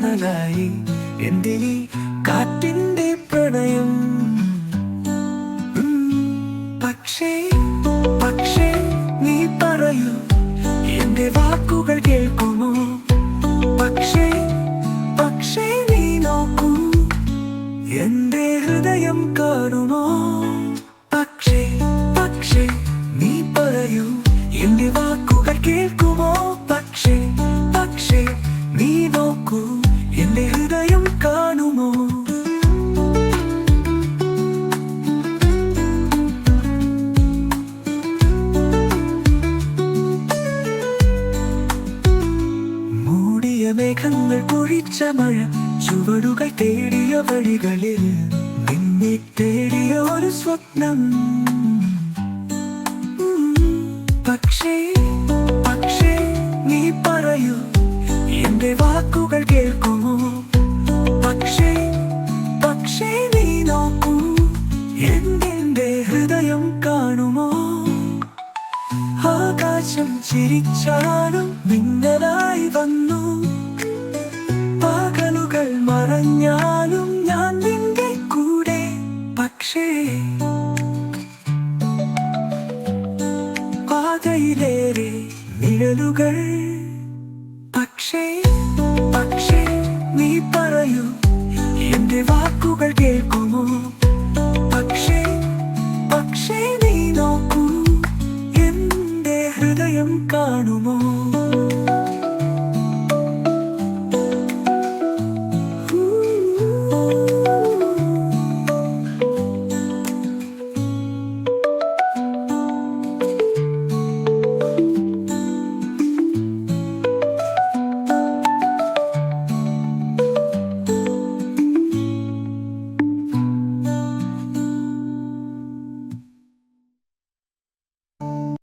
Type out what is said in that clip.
തണലായി എന്റെ ഈ കാറ്റിന്റെ പ്രണയം. പക്ഷേ പക്ഷേ നീ പറയൂ, എന്റെ വാക്കുകൾ കേൾക്കുമോ? പക്ഷേ പക്ഷേ നീ നോക്കൂ, എന്റെ ഹൃദയം കാണുമോ? പക്ഷേ പക്ഷേ നീ പറയൂ, എന്റെ വാക്കുകൾ കേൾക്കുമോ? പക്ഷേ പക്ഷേ നീ നോക്കൂ, എന്റെ ഹൃദയം കാണുമോ? മൂടിയ മേഘങ്ങൾ പൊഴിച്ച മഴ, ചുവടുകൾ തേടിയ വഴികളിൽ നിന്നെ തേടിയ ഒരു സ്വപ്നം. പക്ഷേ പക്ഷേ നീ പറയൂ, എന്റെ വാക്കുകൾ കേൾക്കുമോ? പക്ഷേ പക്ഷേ നീ നോക്കൂ, എന്റെ ഹൃദയം കാണുമോ? ആകാശം ചിരിച്ചാലും മിന്നലായി വന്നു, പകലുകൾ മറഞ്ഞ